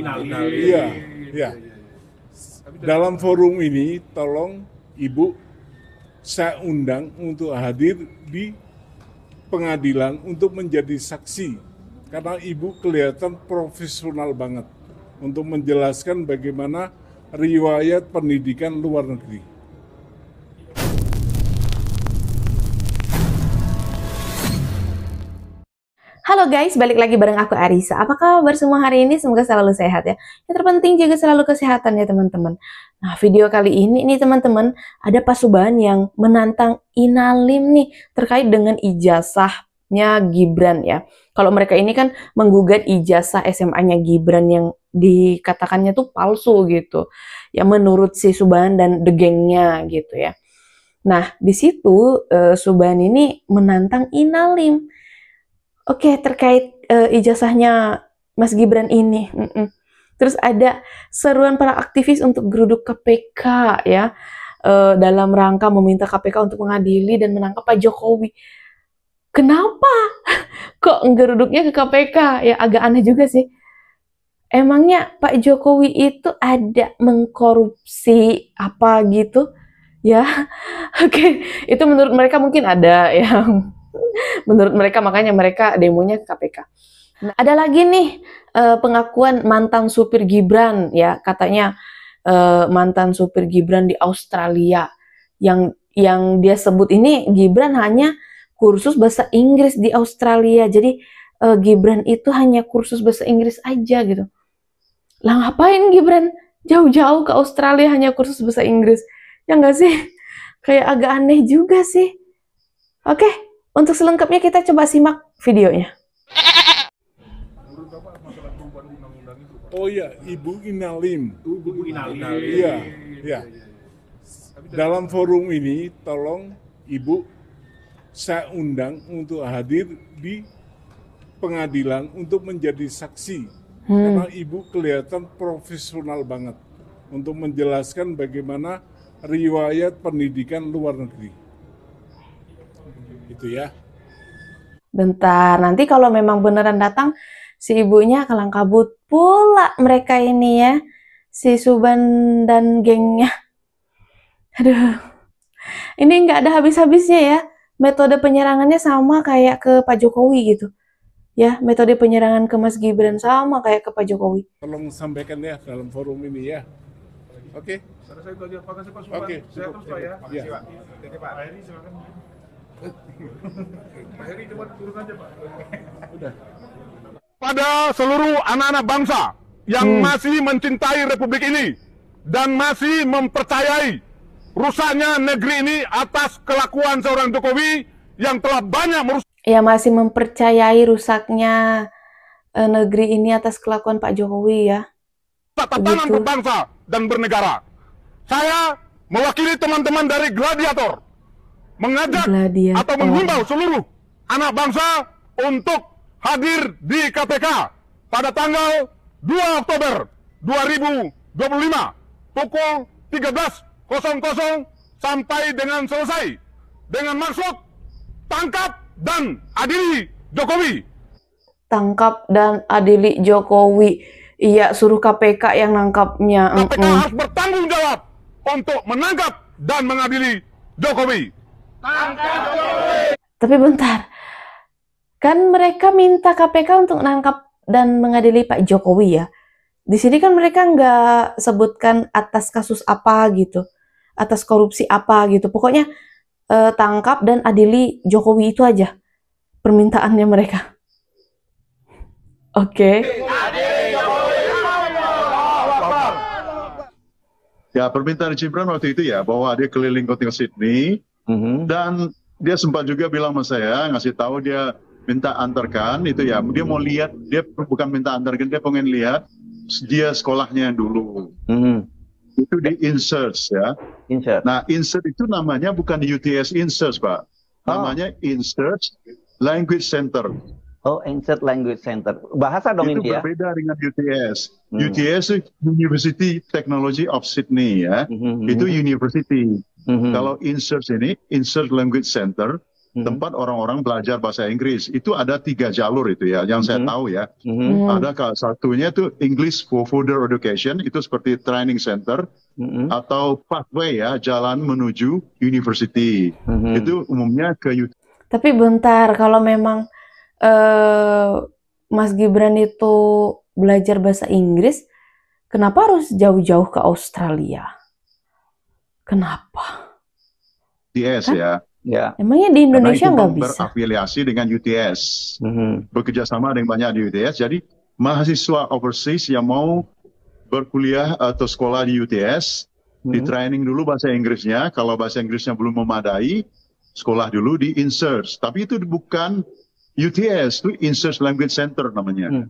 Iya, iya. Dalam forum ini, tolong Ibu, saya undang untuk hadir di pengadilan untuk menjadi saksi. Karena Ibu kelihatan profesional banget untuk menjelaskan bagaimana riwayat pendidikan luar negeri. Halo guys, balik lagi bareng aku Arisa. Apa kabar semua hari ini? Semoga selalu sehat ya. Yang terpenting jaga selalu kesehatan ya teman-teman. Nah, video kali ini nih teman-teman, ada Pasuban yang menantang Inalim nih terkait dengan ijazahnya Gibran ya. Kalau mereka ini kan menggugat ijazah SMA-nya Gibran yang dikatakannya tuh palsu gitu. Ya menurut si Suban dan the gengnya gitu ya. Nah, di situ Suban ini menantang Inalim. Oke, terkait ijazahnya Mas Gibran ini. Terus ada seruan para aktivis untuk geruduk KPK ya, dalam rangka meminta KPK untuk mengadili dan menangkap Pak Jokowi. Kenapa kok geruduknya ke KPK? Ya agak aneh juga sih. Emangnya Pak Jokowi itu ada mengkorupsi apa gitu? Ya, oke, itu menurut mereka mungkin ada ya. Menurut mereka makanya mereka demonya ke KPK. Nah, ada lagi nih pengakuan mantan supir Gibran ya, katanya mantan supir Gibran di Australia yang dia sebut ini Gibran hanya kursus bahasa Inggris di Australia. Jadi Gibran itu hanya kursus bahasa Inggris aja gitu. Lah ngapain Gibran jauh-jauh ke Australia hanya kursus bahasa Inggris? Ya nggak sih? Kayak agak aneh juga sih. Oke, untuk selengkapnya kita coba simak videonya. Oh iya, Ibu Inalim. Ibu Inalim. Iya, iya. Dalam forum ini, tolong Ibu, saya undang untuk hadir di pengadilan untuk menjadi saksi. Karena Ibu kelihatan profesional banget untuk menjelaskan bagaimana riwayat pendidikan luar negeri. Itu ya. Bentar, nanti kalau memang beneran datang, si ibunya kalang kabut pula mereka ini ya. Si Suban dan gengnya. Aduh, ini nggak ada habis-habisnya ya. Metode penyerangannya sama kayak ke Pak Jokowi gitu. Ya, metode penyerangan ke Mas Gibran sama kayak ke Pak Jokowi. Tolong sampaikan ya dalam forum ini ya. Oke. Saya itu aja, Pak kasih Pak Suban. Oke, Saya terus Pak ya. Iya. Jadi Pak Heri silakan. Pak Heri coba turun aja Pak. Udah. Pada seluruh anak-anak bangsa yang masih mencintai Republik ini dan masih mempercayai rusaknya negeri ini atas kelakuan seorang Jokowi yang telah banyak merusak. Ya masih mempercayai rusaknya negeri ini atas kelakuan Pak Jokowi ya. Tatanan berbangsa dan bernegara. Saya mewakili teman-teman dari Gladiator mengajak atau menghimbau seluruh anak bangsa untuk hadir di KPK pada tanggal 2 Oktober 2025 pukul 13.00 sampai dengan selesai dengan maksud tangkap dan adili Jokowi. Tangkap dan adili Jokowi. Iya, suruh KPK yang nangkapnya. KPK harus bertanggung jawab untuk menangkap dan mengadili Jokowi. Tangkap Jokowi. Tapi bentar, kan mereka minta KPK untuk menangkap dan mengadili Pak Jokowi ya. Di sini kan mereka nggak sebutkan atas kasus apa gitu, atas korupsi apa gitu. Pokoknya tangkap dan adili Jokowi itu aja permintaannya mereka. Oke. Ya, permintaan Gibran waktu itu ya bahwa dia keliling kota Sydney dan dia sempat juga bilang sama saya, ngasih tahu dia minta antarkan itu ya, dia mau lihat, dia bukan minta antarkan, dia pengen lihat dia sekolahnya dulu. Itu di insert ya. Nah, insert itu namanya bukan UTS insert, Pak. Namanya insert language center. Oh, Insert Language Center. Bahasa dong itu ini ya? berbeda dengan UTS. UTS itu University Technology of Sydney ya. Itu university. Kalau Insert ini, Insert Language Center, tempat orang-orang belajar bahasa Inggris. Itu ada 3 jalur itu ya, yang saya tahu ya. Ada satunya itu English for Further Education, itu seperti training center, atau pathway ya, jalan menuju university. Itu umumnya ke UTS. Tapi bentar, kalau memang Mas Gibran itu belajar bahasa Inggris, kenapa harus jauh-jauh ke Australia? Kenapa? UTS ya. Ya. Emangnya di Indonesia Karena itu nggak bisa? berafiliasi dengan UTS, bekerja sama dengan banyak di UTS. Jadi mahasiswa overseas yang mau berkuliah atau sekolah di UTS, di training dulu bahasa Inggrisnya. Kalau bahasa Inggrisnya belum memadai, sekolah dulu di INSEARCH. Tapi itu bukan UTS, itu INSEARCH Language Center namanya.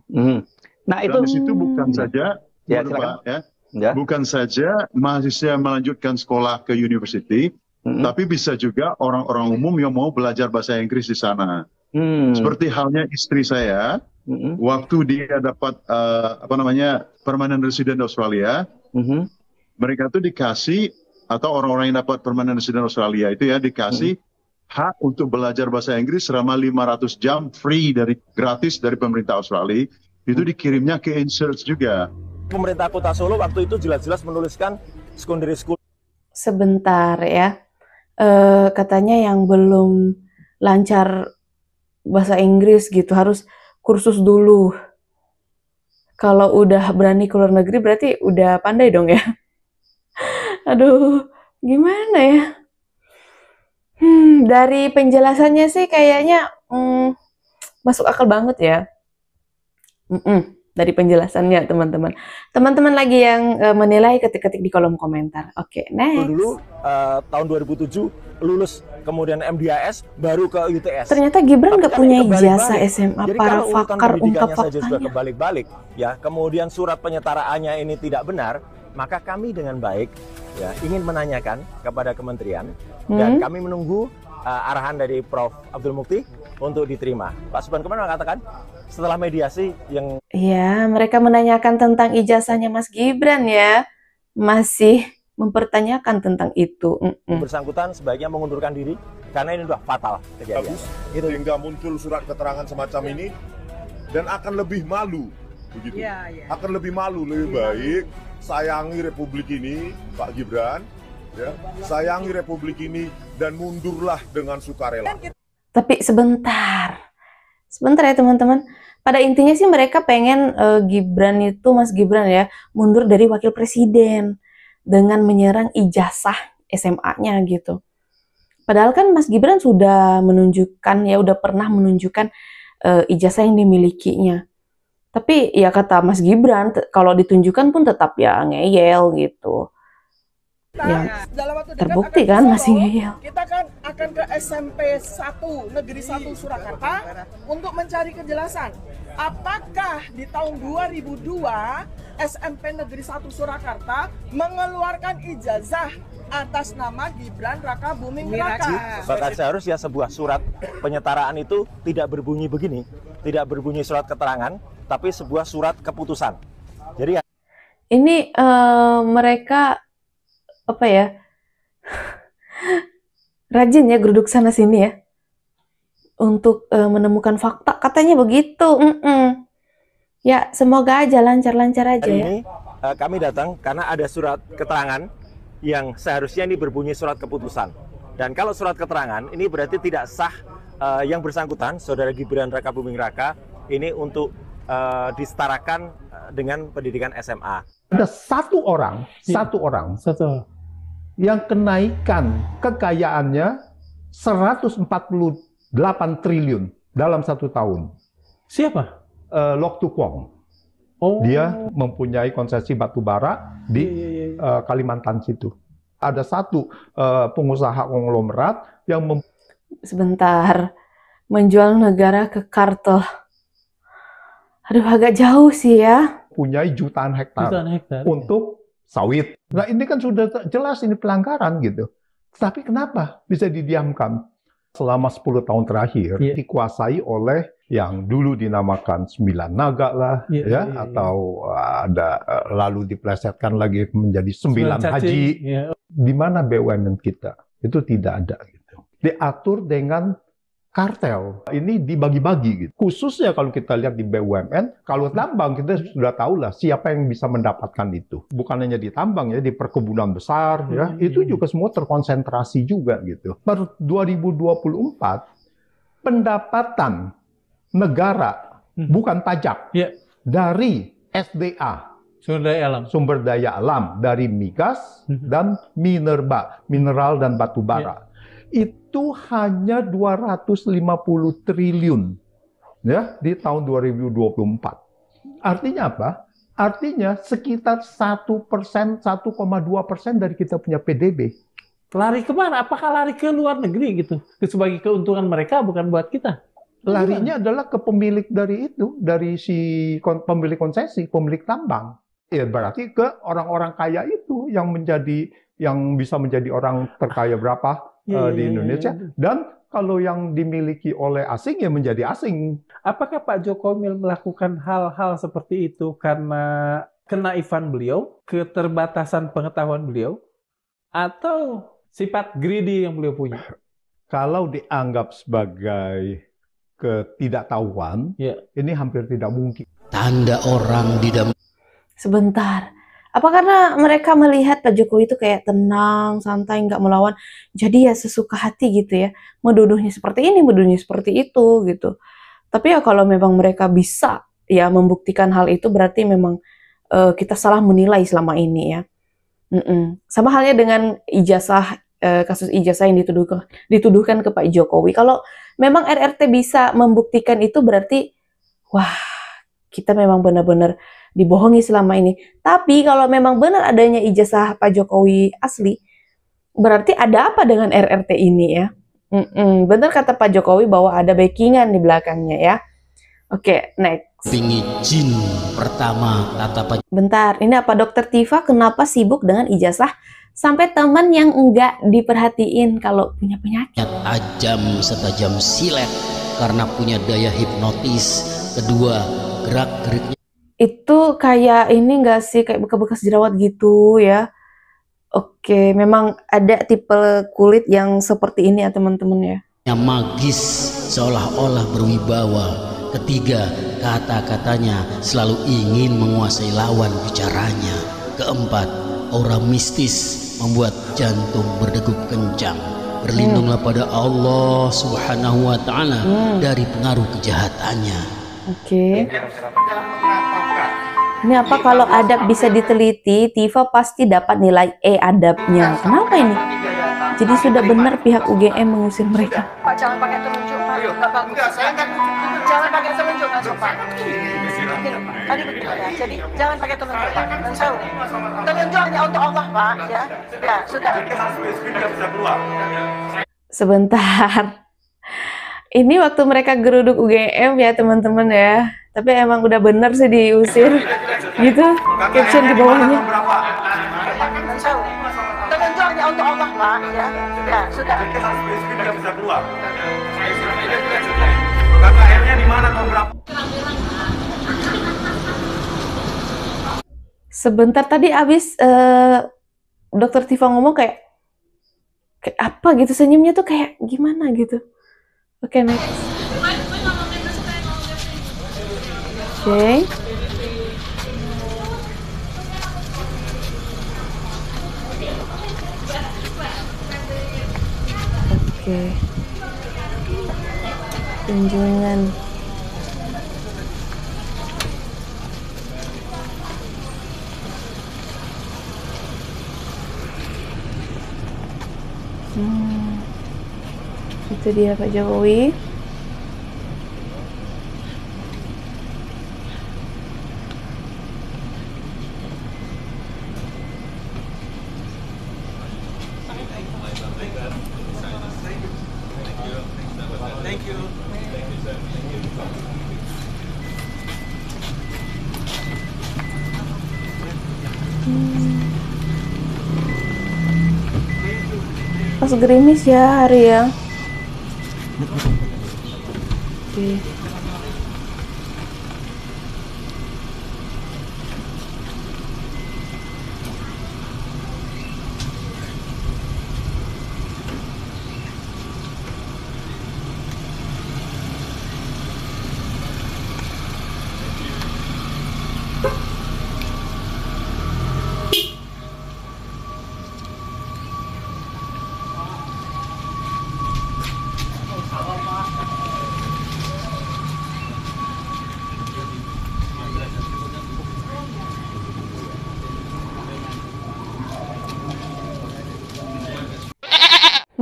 Nah itu Dan di situ bukan saja, Ya, Pak, silakan. ya, bukan saja mahasiswa melanjutkan sekolah ke university, tapi bisa juga orang-orang umum yang mau belajar bahasa Inggris di sana. Seperti halnya istri saya, waktu dia dapat permanent resident Australia, mereka tuh dikasih, atau orang-orang yang dapat permanent resident Australia itu ya dikasih hak untuk belajar bahasa Inggris selama 500 jam gratis dari pemerintah Australia. Itu dikirimnya ke INSEARCH juga. Pemerintah Kota Solo waktu itu jelas-jelas menuliskan secondary school. Sebentar ya. Katanya yang belum lancar bahasa Inggris gitu harus kursus dulu. Kalau udah berani keluar negeri berarti udah pandai dong ya. Aduh, gimana ya? Dari penjelasannya sih kayaknya masuk akal banget ya. Dari penjelasannya teman-teman. Teman-teman lagi yang menilai ketik-ketik di kolom komentar. Oke, next. Dulu tahun 2007 lulus, kemudian MDIS, baru ke UTS. Ternyata Gibran nggak Tapi kan punya ini ijazah kebalik-balik. SMA. Jadi Para kalau urutan fakar ungkap pendidikannya saja sudah faktanya. kebalik-balik, ya, kemudian surat penyetaraannya ini tidak benar, maka kami dengan baik ya ingin menanyakan kepada kementerian dan kami menunggu arahan dari Prof. Abdul Mukti untuk diterima. Pak Subhan kemarin mengatakan setelah mediasi yang Iya, mereka menanyakan tentang ijazahnya Mas Gibran ya. Masih mempertanyakan tentang itu. bersangkutan sebaiknya mengundurkan diri karena ini sudah fatal kejadian. Sehingga muncul surat keterangan semacam ini dan akan lebih malu begitu. Akan lebih malu, lebih baik sayangi republik ini Pak Gibran ya. Sayangi republik ini dan mundurlah dengan sukarela. Tapi sebentar ya teman-teman. Pada intinya sih mereka pengen Gibran itu, Mas Gibran ya, mundur dari wakil presiden dengan menyerang ijazah SMA-nya gitu. Padahal kan Mas Gibran sudah menunjukkan ya, udah pernah menunjukkan ijazah yang dimilikinya. Tapi ya kata Mas Gibran, kalau ditunjukkan pun tetap ya ngeyel gitu. Ya, dalam waktu dekat terbukti akan kan ke masih Solo. ngeyel. Kita kan akan ke SMP 1 Negeri 1 Surakarta untuk mencari kejelasan apakah di tahun 2002 SMP Negeri 1 Surakarta mengeluarkan ijazah atas nama Gibran Raka Buming Raka. bahkan seharusnya sebuah surat penyetaraan itu tidak berbunyi begini, tidak berbunyi surat keterangan, tapi sebuah surat keputusan. Jadi Ini mereka apa ya, rajin ya geruduk sana sini ya untuk menemukan fakta, katanya begitu. Ya semoga aja lancar-lancar aja hari ya. ini kami datang karena ada surat keterangan yang seharusnya ini berbunyi surat keputusan. Dan kalau surat keterangan ini berarti tidak sah yang bersangkutan, Saudara Gibran Raka Buming Raka, ini untuk disetarakan dengan pendidikan SMA. Ada satu orang yang kenaikan kekayaannya 148 triliun dalam 1 tahun. Siapa? Lok Tu Kwong. Oh. Dia mempunyai konsesi batu bara di Kalimantan situ. Ada satu pengusaha konglomerat yang Sebentar, menjual negara ke kartel. Aduh agak jauh sih ya. mempunyai jutaan hektar Hektar. untuk sawit. Nah ini kan sudah jelas ini pelanggaran gitu. Tapi kenapa bisa didiamkan? Selama 10 tahun terakhir dikuasai oleh yang dulu dinamakan 9 naga lah, atau ada lalu diplesetkan lagi menjadi 9 haji. Di mana BUMN kita? Itu tidak ada gitu. Diatur dengan kartel. Ini dibagi-bagi gitu. Khususnya kalau kita lihat di BUMN, kalau tambang kita sudah tahu lah siapa yang bisa mendapatkan itu. Bukan hanya di tambang ya, di perkebunan besar ya, itu juga semua terkonsentrasi juga gitu. Per 2024 pendapatan negara bukan pajak dari SDA, sumber daya alam dari migas dan mineral dan batu bara. Itu hanya 250 triliun ya di tahun 2024. Artinya apa? Artinya sekitar 1%, 1,2% dari kita punya PDB. Lari kemana? Apakah lari ke luar negeri gitu? Sebagai keuntungan mereka, bukan buat kita. Larinya adalah ke pemilik dari itu, dari si pemilik konsesi, pemilik tambang. Ya berarti ke orang-orang kaya itu yang bisa menjadi orang terkaya berapa di Indonesia. Dan kalau yang dimiliki oleh asing ya menjadi asing. Apakah Pak Jokowi melakukan hal-hal seperti itu karena kenaifan beliau, keterbatasan pengetahuan beliau, atau sifat greedy yang beliau punya? Kalau dianggap sebagai ketidaktahuan, ini hampir tidak mungkin. Tanda orang di dalam. Sebentar, apa karena mereka melihat Pak Jokowi itu kayak tenang, santai, nggak melawan, jadi ya sesuka hati gitu ya, menuduhnya seperti ini, menuduhnya seperti itu gitu. Tapi ya kalau memang mereka bisa ya membuktikan hal itu, berarti memang kita salah menilai selama ini ya. Sama halnya dengan ijazah, kasus ijazah yang dituduhkan ke Pak Jokowi. Kalau memang RRT bisa membuktikan itu, berarti wah, kita memang benar-benar dibohongi selama ini. Tapi kalau memang benar adanya ijazah Pak Jokowi asli, berarti ada apa dengan RRT ini ya? Benar kata Pak Jokowi bahwa ada backingan di belakangnya ya. Oke, next. Jin pertama kata Pak. Bentar, ini apa Dokter Tifa kenapa sibuk dengan ijazah sampai teman yang enggak diperhatiin kalau punya penyakit? Tajam setajam silet karena punya daya hipnotis. Kedua, gerak-geriknya itu kayak ini enggak sih, kayak bekas-bekas jerawat gitu ya. Oke, memang ada tipe kulit yang seperti ini ya teman-teman ya. Yang magis, seolah-olah berwibawa. Ketiga, kata-katanya selalu ingin menguasai lawan bicaranya. Keempat, aura mistis membuat jantung berdegup kencang. Berlindunglah pada Allah Subhanahu wa Ta'ala dari pengaruh kejahatannya. Oke. Ini apa kalau adab bisa diteliti, Tifa pasti dapat nilai E adabnya. Kenapa ini? Jadi sudah benar pihak UGM mengusir mereka. Pak, jangan pakai telunjuk, Pak. Nggak bagus. Jangan pakai telunjuk, nggak sopan. Tadi begitu ya. Jadi jangan pakai telunjuk, Pak. Telunjuk hanya untuk Allah, Pak. Ya, sudah. Sebentar. Ini waktu mereka geruduk UGM ya teman-teman ya. Tapi emang udah bener sih diusir. Gitu. Caption di bawahnya. Telunjuk hanya untuk Allah, Pak. Ya, sudah. KKR-nya di mana tahun berapa? Sebentar tadi abis Dokter Tifa ngomong kayak apa gitu, senyumnya tuh kayak gimana gitu. Oke, next. Oke. Oke. Kunjungan. Itu dia Pak Jokowi. Pas gerimis ya hari ya. Oke.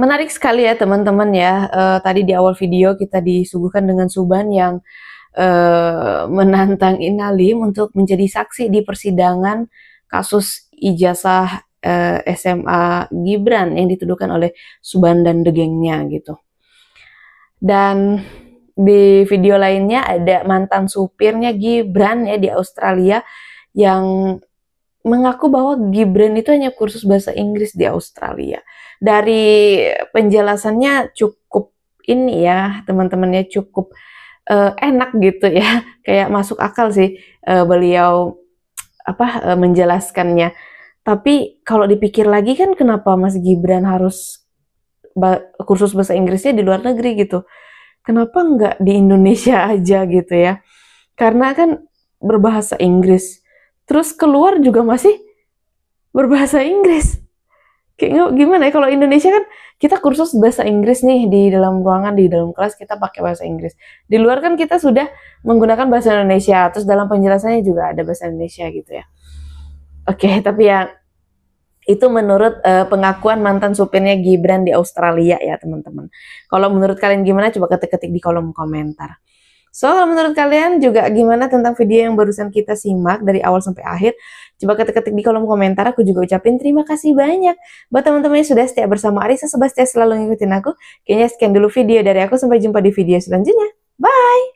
Menarik sekali ya teman-teman ya. Tadi di awal video kita disuguhkan dengan Subhan yang menantang Inalim untuk menjadi saksi di persidangan kasus ijazah SMA Gibran yang dituduhkan oleh Subhan dan the gengnya gitu. Dan di video lainnya ada mantan supirnya Gibran ya di Australia yang mengaku bahwa Gibran itu hanya kursus bahasa Inggris di Australia. Dari penjelasannya cukup ini ya teman-temannya, cukup enak gitu ya, kayak masuk akal sih beliau menjelaskannya. Tapi kalau dipikir lagi kan kenapa Mas Gibran harus kursus bahasa Inggrisnya di luar negeri gitu? Kenapa nggak di Indonesia aja gitu ya? Karena kan berbahasa Inggris. Terus keluar juga masih berbahasa Inggris. Kayak gimana ya, kalau Indonesia kan kita kursus bahasa Inggris nih di dalam ruangan, di dalam kelas kita pakai bahasa Inggris. Di luar kan kita sudah menggunakan bahasa Indonesia, terus dalam penjelasannya juga ada bahasa Indonesia gitu ya. Oke, tapi ya itu menurut pengakuan mantan supirnya Gibran di Australia ya teman-teman. Kalau menurut kalian gimana, coba ketik-ketik di kolom komentar. So, kalau menurut kalian juga gimana tentang video yang barusan kita simak dari awal sampai akhir? Coba ketik-ketik di kolom komentar. Aku juga ucapin terima kasih banyak buat teman-teman yang sudah setia bersama Arisa Sebastia selalu ngikutin aku. Kayaknya sekian dulu video dari aku. Sampai jumpa di video selanjutnya. Bye!